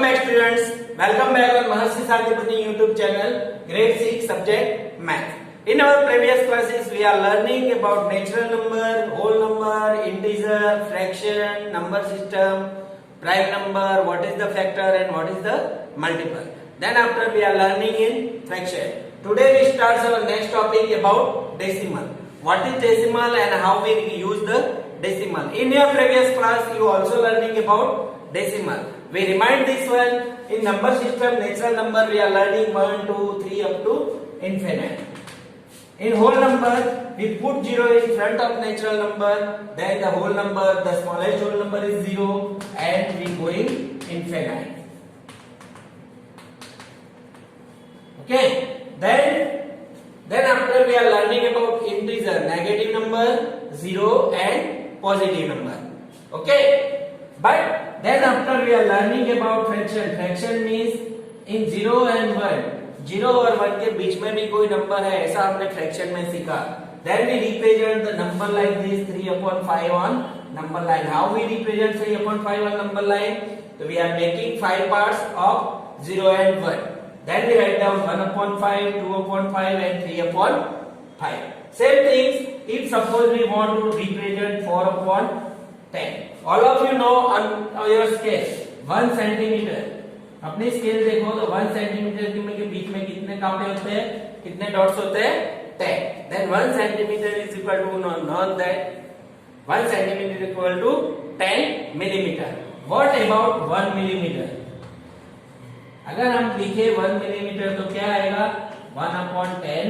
back students, welcome back on Mahasi Sarthipati YouTube channel, grade 6 subject math. In our previous classes we are learning about natural number, whole number, integer, fraction, number system, prime number, what is the factor and what is the multiple. Then after we are learning in fraction. Today we start our next topic about decimal. What is decimal and how we use the decimal. In your previous class you also learning about decimal. We remind this one. In number system, natural number we are learning 1, 2, 3 up to infinite. In whole number we put 0 in front of natural number, then the whole number, the smallest whole number is 0 and we going infinite. Okay, then after we are learning about integer, negative number, 0 and positive number. Okay, but then after we are learning about fraction. Fraction means in 0 and 1, 0 और 1 के बीच में भी कोई number है, ऐसा हमने fraction में सीखा. Then we represent the number like this 3/5 on number line. How we represent 3/5 on number line? So we are making 5 parts of 0 and 1. Then we write down 1/5, 2/5 and 3/5. Same things if suppose we want to represent 4/10. All of you know on your scale 1 centimeter. अपनी scale देखो तो 1 centimetre के बीच में कितने कांटे होते हैं, कितने डॉट्स होते हैं, 10. Then 1 centimeter is equal to known that 1 centimeter is equal to 10 millimeter. What about 1 millimeter? अगर हम लिखे 1 millimeter तो क्या आएगा 1/10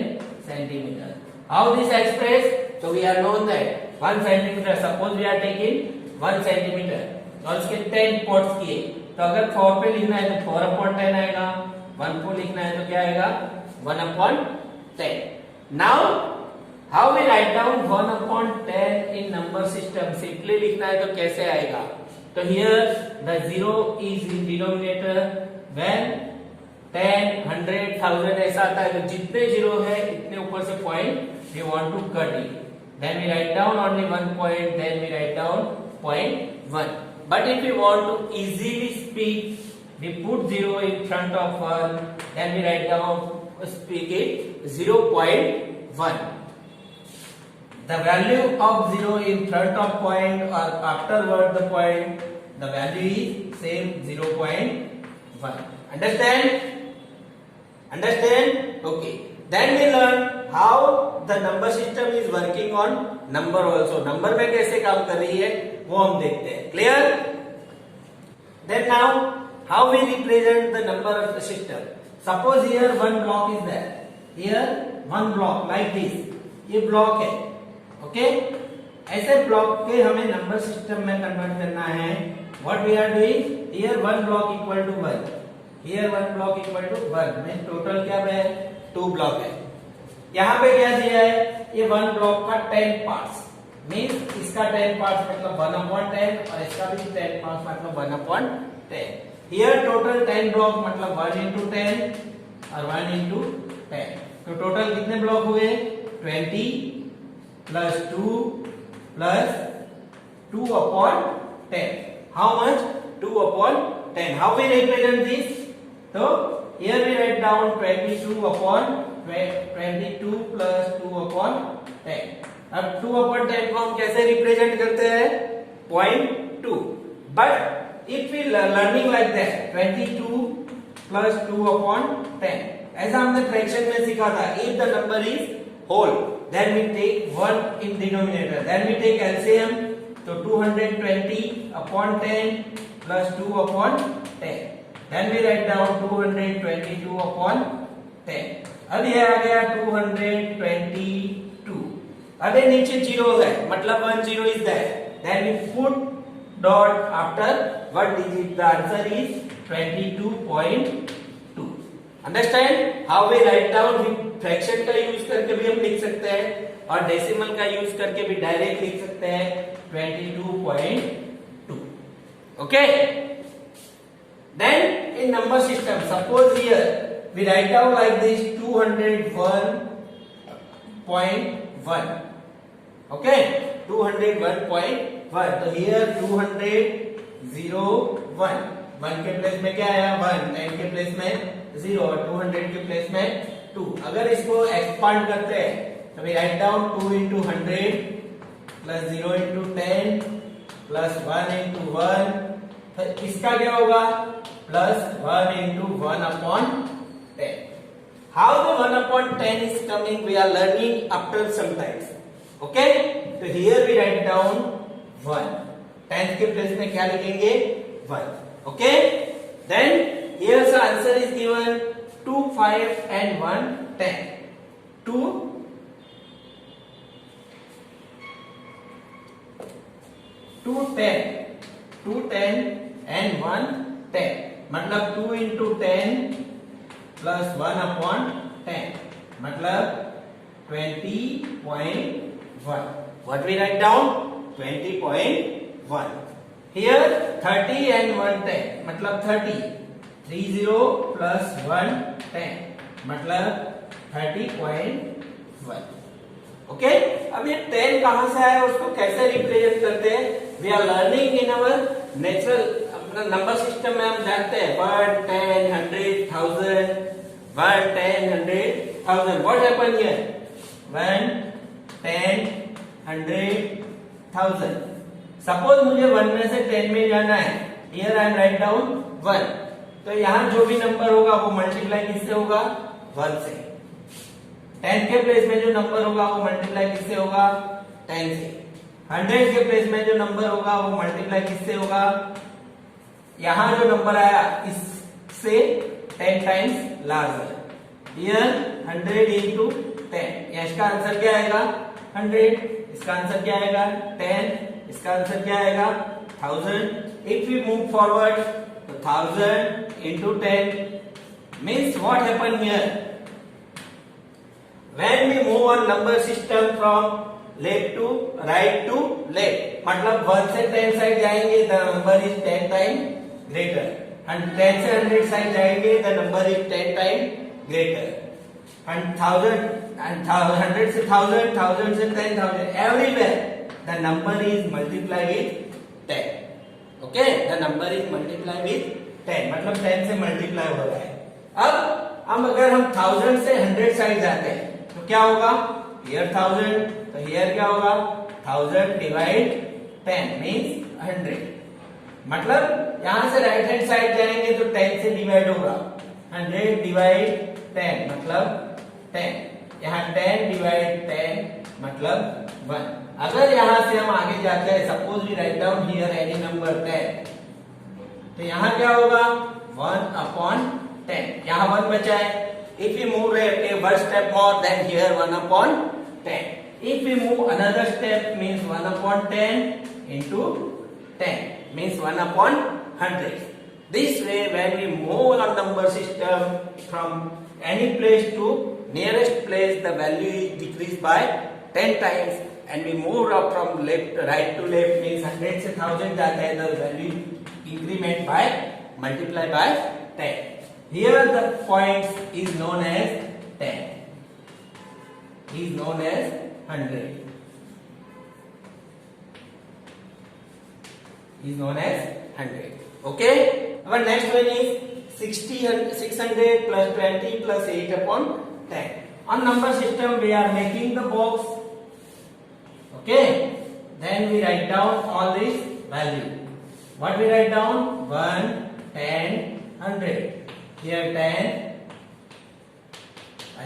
centimeter. How this expressed? So we are known that 1 centimeter. Suppose we are taking 1 centimeter और उसके 10 parts किए, तो अगर 4 पे लिखना है तो 4/10 आएगा, 1 को लिखना है तो क्या आएगा 1/10. Now how we write down 1/10 in number system? Simply लिखना है तो कैसे आएगा? तो here the 0 is in denominator. When 10, 100, 1000 ऐसा आता है तो जितने 0 है इतने ऊपर से point we want to cut it. Then we write down only 1 point. Then we write down 0.1. But if we want to easily speak, we put 0 in front of 1. Then we write down, speak it 0.1. The value of 0 in front of point or afterward the point, the value is same 0.1. Understand? Okay. Then we learn how the number system is working on number also. Number में कैसे काम कर रही है वो हम देखते हैं. Clear? Then now how we represent the number system? Suppose here one block is there. Here one block like this. ये block है. Okay? ऐसे block के हमें number system में convert करना है. What we are doing? Here one block equal to 1. Here one block equal to 1. Means total क्या है? 2 block है. यहाँ पे क्या दिया है? ये 1 block का 10 parts. Means इसका 10 parts मतलब 1/10 और इसका भी 10 parts मतलब 1/10. Here total 10 block मतलब 1 into 10 और 1 into 10. तो total कितने block हुए? 20 plus 2 plus 2/10. How much? 2/10. How we represent this? So here we write down 22 plus 2/10. अब 2/10 को हम कैसे रिप्रेजेंट करते हैं? 0.2. But if we learning like that 22 plus 2/10, ऐसा हमने फ्रैक्शन में सीखा था. If the number is whole, then we take 1 in denominator. Then we take LCM. So 220/10 plus 2/10. Then we write down 222/10. अब ये आ गया 222. अब ये नीचे 0 है मतलब 1 0 is there. Then we put dot after what digit? The answer is 22.2. Understand? How we write down? Fraction का use करके भी हम लिख सकते हैं और डेसिमल का यूज करके भी डायरेक्ट लिख सकते हैं 22.2. Okay? Then in number system, suppose here we write down like this 201.1. Okay, 201.1. So here 201 1 के प्लेस में क्या आया 1, 10 के प्लेस में 0 और 200 के प्लेस में 2। अगर इसको एक्सपांड करते हैं तो we write down 2 into 100 plus 0 into 10 plus 1 into 1, तो इसका क्या होगा plus 1 into 1 upon 10। How the 1 upon 10 is coming we are learning after some times. Okay, so here we write down 1, 10 के प्लेस में क्या लिखेंगे 1. Okay, then here the answer is given 2, 5 and 1, 10. 2 10, 2 10 and 1 10, मतलब 2 into 10 plus 1 upon 10, मतलब 20.1. What we write down 20.1. Here 30 and 1 10, मतलब 30, 30 plus 1 10, मतलब 30.1. Okay, अब ये 10 कहां से आया उसको कैसे रिप्रेजेंट करते हैं we are learning in our natural अपना नंबर सिस्टम में हम जानते हैं 1 10 100 1000 1 10 100 1000. What happen here 1 10 100 1000. सपोज मुझे 1 में से 10 में जाना है, here I am write down 1, तो यहां जो भी नंबर होगा वो मल्टीप्लाई किससे होगा 1 से. 10 के प्लेस में जो नंबर होगा वो मल्टीप्लाई किससे होगा 10 से. 100 के प्लेस में जो नंबर होगा वो मल्टीप्लाई किससे होगा, यहां जो नंबर आया इससे 10 टाइम्स लार्जर. हियर 100 into 10, इसका आंसर क्या आएगा 100, इसका आंसर क्या आएगा 10, इसका आंसर क्या आएगा 1000. इफ वी मूव फॉरवर्ड तो 1000 into 10 means what happen here when we move on number system from left to right to left, मतलब 1 से 10 साइड जाएंगे the number is 10 times greater, and 10 से 100 साइड जाएंगे the number is 10 times greater, and 1000 and 100 से 1000, 1000 से 10,000, everywhere the number is multiplied with 10. Okay, the number is multiplied with 10, मतलब 10 से multiply हो रहा है. अब अगर हम 1000 से 100 साइड जाते हैं तो क्या होगा, हियर 1000 तो हियर क्या होगा 1000 डिवाइड 10 मींस 100, मतलब यहां से राइट हैंड साइड जाएंगे तो 10 से डिवाइड होगा, 100 डिवाइड 10 मतलब 10, यहाँ 10 डिवाइड 10 मतलब 1. अगर यहां से हम आगे जाते हैं suppose we write down here any number 10, तो यहां क्या होगा 1 upon 10, यहां 1 बचा है. If we move one step more, then here 1 upon 10. If we move another step, means 1 upon 10 into 10 means 1 upon 100. This way, when we move on number system from any place to nearest place, the value is decreased by 10 times, and we move up from right to left means 100 से 1000 जाता है, the value increment by multiply by 10. Here the points is known as 10, is known as 100, is known as 100. Okay, our next one is 600 plus 20 plus 8 upon 10. On number system we are making the box. Okay, then we write down all this value. What we write down 1 10 100, here 10,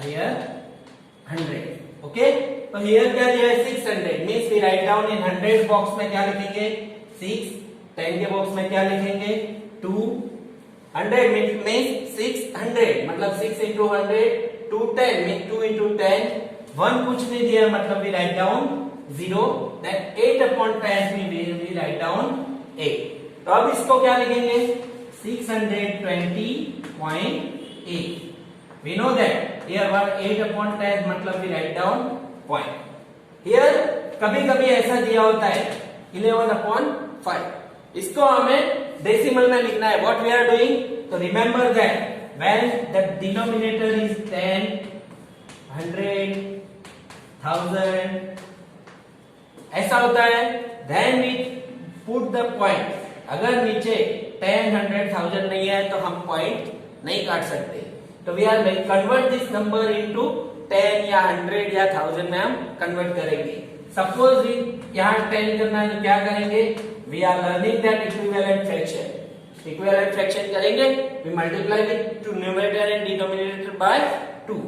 here 100. Okay, तो here क्या दिया है 600 means we write down in 100 box में क्या लिखेंगे 6, 10 के box में क्या लिखेंगे 2, 100 means 600 मतलब 6 into 100, 210 means 2 into 10, 1 कुछ नहीं दिया मतलब we write down 0, then 8 upon 10 we write down 8. तो अब इसको क्या लिखेंगे 620.8. We know that here 8 upon 10 मतलब we write down point. Here कभी-कभी ऐसा दिया होता है 11 upon 5. इसको हमें डेसिमल में लिखना है. What we are doing? तो remember that when the denominator is 10, 100, 1000 ऐसा होता है, then we put the point. अगर नीचे 10, 100, 1000 नहीं है तो हम पॉइंट नहीं काट सकते। तो we are convert this number into 10 या 100 या 1000 में हम कन्वर्ट करेंगे। सपोज यहाँ 10 करना है तो क्या करेंगे, we are learning that equivalent fraction. Equivalent fraction करेंगे, we multiply with two numerator and denominator by 2।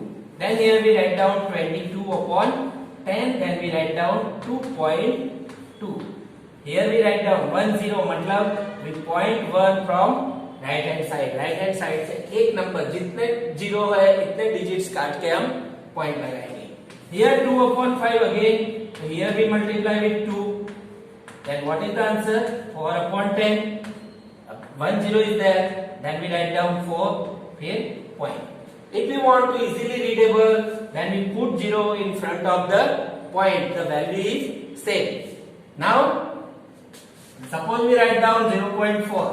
Then here we write down 22 upon 10, then we write down 2.2। here we write down 10 मतलब we point 1 from right hand side. Right hand side से एक number जितने zero है इतने digits काट के हम point लगाएंगे। here 2 upon 5 again, so here we multiply with 2, then what is the answer, 4 upon 10। 1 0 is there, then we write down 4 फिर point। if we want to easily readable, then we put 0 in front of the point, the value is same। now suppose we write down 0.4,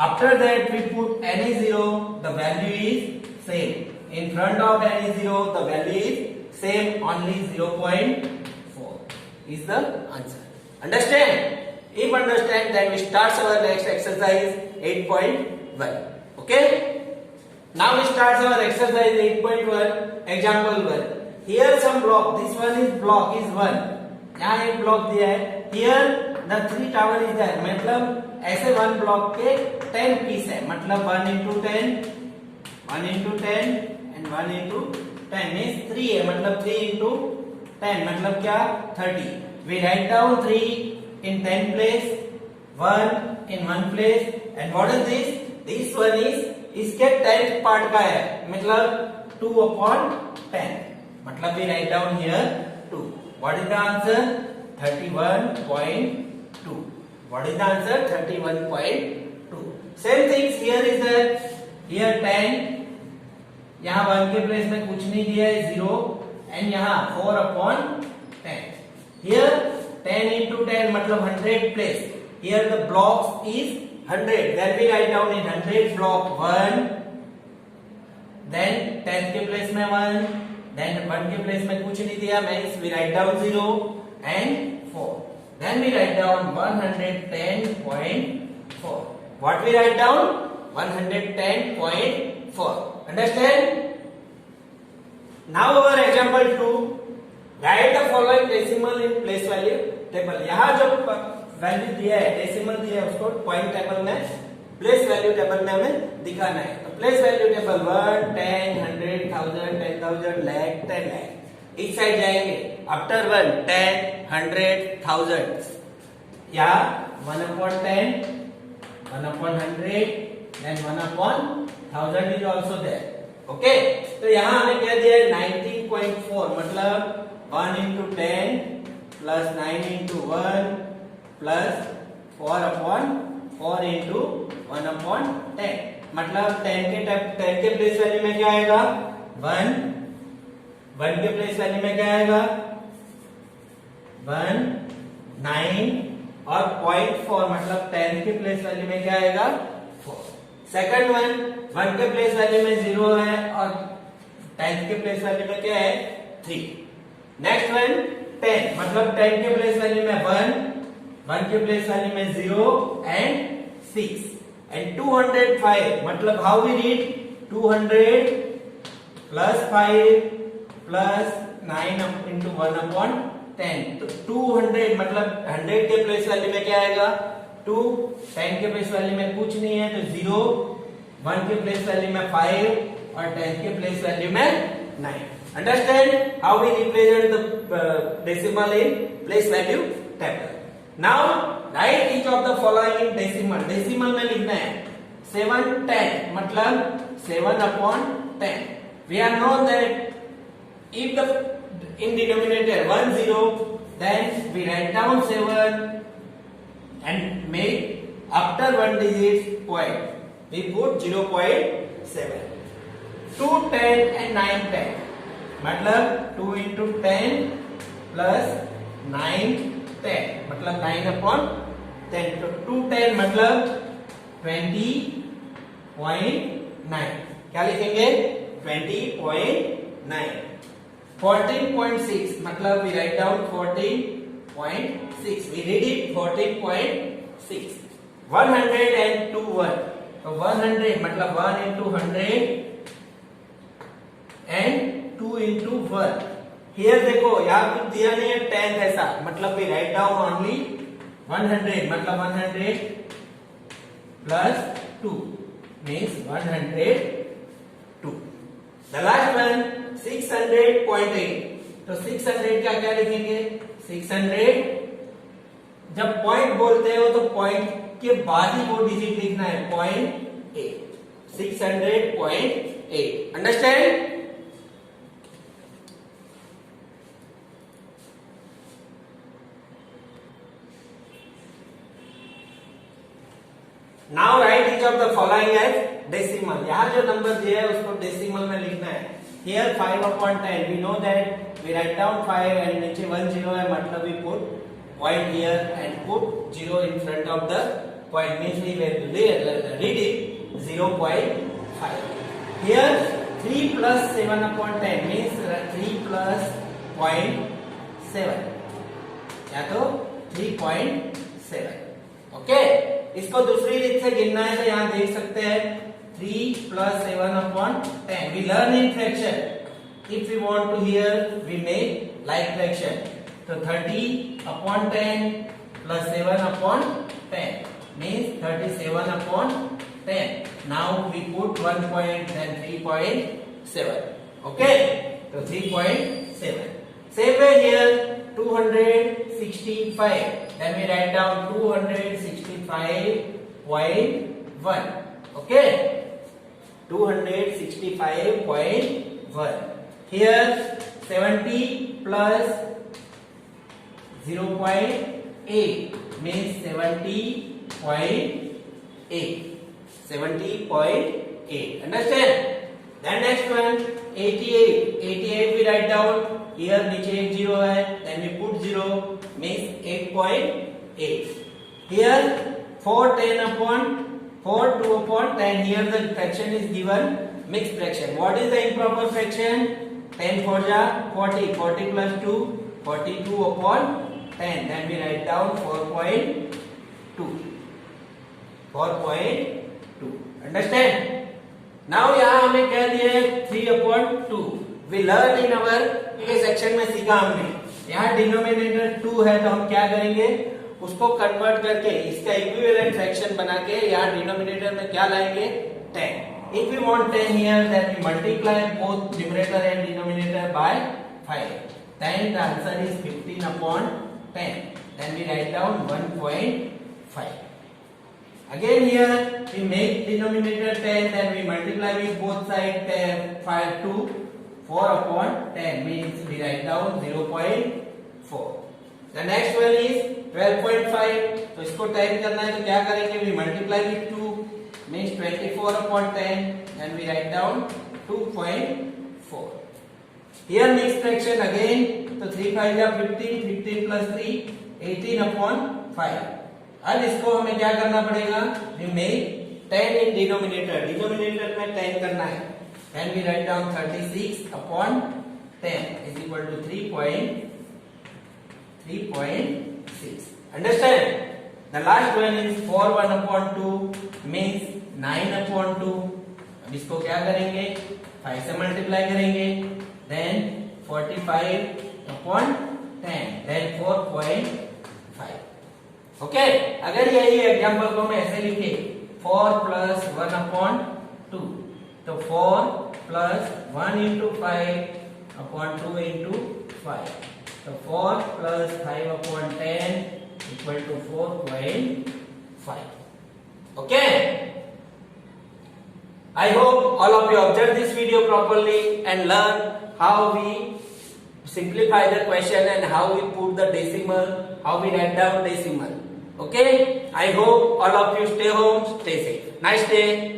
after that we put any 0, the value is same, in front of any 0 the value is same, only 0.4 is the answer। understand? if understand, then we start our next exercise 8.1। okay, now we start our exercise 8.1 example 1। here some block, this one is block is 1, यहाँ एक block दिया है। here the 3 tower is there, मतलब ऐसे 1 block के 10 piece है, मतलब 1 into 10, 1 into 10 and 1 into 10 means 3 है, मतलब 3 into 10 मतलब क्या 30। we write down 3 in 10 place, 1 in 1 place, and what is this, this one is इसके 10th पार्ट का है, मतलब 2 upon 10, मतलब we write down here 2। what is the answer, 31.2। what is the answer, 31.2। same things here is that here 10, यहाँ 1 के place में कुछ नहीं दिया है 0, and यहाँ 4 upon 10। here 10 into 10 मतलब 100 place, here the blocks is 100, then we write down in 100 block 1, then 10 के प्लेस में 1, then 1 के प्लेस में कुछ नहीं दिया means we write down 0 and 4, then we write down 110.4। what we write down, 110.4। understand? now our example 2, write the following decimal in place value table। यहाँ जो value दिया है, डेसिमल दिया है, उसको पॉइंट टेबल में, प्लेस वैल्यू टेबल में हमें दिखाना है। तो place value table 1, 10, 100, 1000, 10,000, lakh, 10 lakh। इस साइड जाएंगे, आफ्टर 1, 10, 100, 1000, या 1 upon 10, 1 upon 100, then 1 upon 1000 is also there। Okay, तो यहाँ हमें क्या दिया है 19.4, मतलब 1 into 10 plus 9 into 1 plus 4 upon 4 into 1 upon 10, मतलब 10 के प्लेस वैल्यू में क्या आएगा 1, 1 के प्लेस वैल्यू में क्या आएगा 1, 9 और 0.4, मतलब 10 के प्लेस वैल्यू में क्या आएगा 4। सेकंड वन 1 के प्लेस वैल्यू में 0 है और 10 के प्लेस वैल्यू में क्या है 3। नेक्स्ट वन 10, मतलब 10 के प्लेस वैल्यू में 1 के प्लेस वैल्यू में 0 एंड 6, एंड 205, मतलब how we read 200 plus 5 plus 9 into 1 upon 10, तो 200 मतलब 100 के प्लेस वैल्यू में क्या आएगा 2, 10 के प्लेस वैल्यू में कुछ नहीं है तो 0, 1 के प्लेस वैल्यू में 5 और 10 के प्लेस वैल्यू में 9। Understand how we represent the decimal in place value table? Now write each of the following in decimal। decimal में लिखना है 7, 10, मतलब 7 upon 10। We are known that if the in denominator 1 0, then we write down 7 and make after 1 digit point we put 0.7। 2, 10 and 9, 10, मतलब 2 into 10 plus 9, 10, मतलब 9 upon 10, तो 2, 10 मतलब 20.9, क्या लिखेंगे 20.9। 14.6, मतलब we write down 14.6, we read it 14.6। 100 and 2 1, तो 100 मतलब 1 into 100 and 2 into 1. Here देखो यहाँ कुछ दिया नहीं है 10 ऐसा, मतलब we write down only 100 मतलब 100 plus 2 means 102. The last one 600.8, तो 600 का क्या लिखेंगे? 600 जब पॉइंट बोलते हो तो पॉइंट के बाद ही वो डिजिट लिखना है, 0.8, 600.8. Understand? Now write each of the following as decimal. यहाँ जो नंबर दिया है उसको डेसिमल में लिखना है. Here 5/10. We know that we write down 5 and नीचे 1 0 है, मतलब we put point here and put 0 in front of the point, means we will read it 0.5. Here 3 plus 7/10 means 3 plus 0.7, या तो 3.7. ओके, इसको दूसरी रीत से गिनना है तो यहाँ देख सकते हैं 3 plus 7/10. We learn in fraction. If we want to here we make like fraction. So 30/10 plus 7/10 means 37/10. Now we put 1 point then 3.7. Okay, so 3.7. Same way here 265. Then we write down 265.1. Okay, 265.1. Here 70 plus 0.8 means 70.8. 70.8. Understand? Then next one 88. 88 we write down. Here नीचे एक 0 है, then we put 0 means 8.8. Here 4 2/10. Here the fraction is given mixed fraction. What is the improper fraction? 10 4 ja 40. 40 plus 2 42/10. Then we write down 4.2. 4.2. Understand? Now यहाँ हमें क्या दिया है 3/2. We learn in our section में सीखा हमने, यहाँ डिनोमिनेटर 2 है तो हम क्या करेंगे, उसको कन्वर्ट करके इसका इक्विवेलेंट फ्रैक्शन बना के यहाँ डिनोमिनेटर में क्या लाएंगे 10. If we want 10 here then we multiply both numerator and denominator by 5. Then the answer is 15/10. Then we write down 1.5. Again here we make denominator 10, then we multiply with both sides 5 2. 4/10 means we write down 0.4. The next one is 12.5. तो इसको type करना है तो क्या करेंगे, we multiply with 2 means 24/10 and we write down 2.4. Here mixed fraction again, तो 3 5 या 15, 15 plus 3 18/5. अब इसको हमें क्या करना पड़ेगा, we make 10 in denominator, denominator में 10 करना है. Then we write down 36/10 is equal to 3.6. Understand? The last one is 4/1/2 means 9/2. अब इसको क्या करेंगे, 5 से मल्टीप्लाई करेंगे, then 45/10, then 4.5. ओके, अगर यही एग्जांपल को हम ऐसे लिखे 4 plus 1/2, तो 4 plus 1 into 5/2 into 5. So 4 plus 5/10 equal to 4.5. Okay. I hope all of you observe this video properly and learn how we simplify the question and how we put the decimal, how we write down decimal. Okay. I hope all of you stay home, stay safe. Nice day.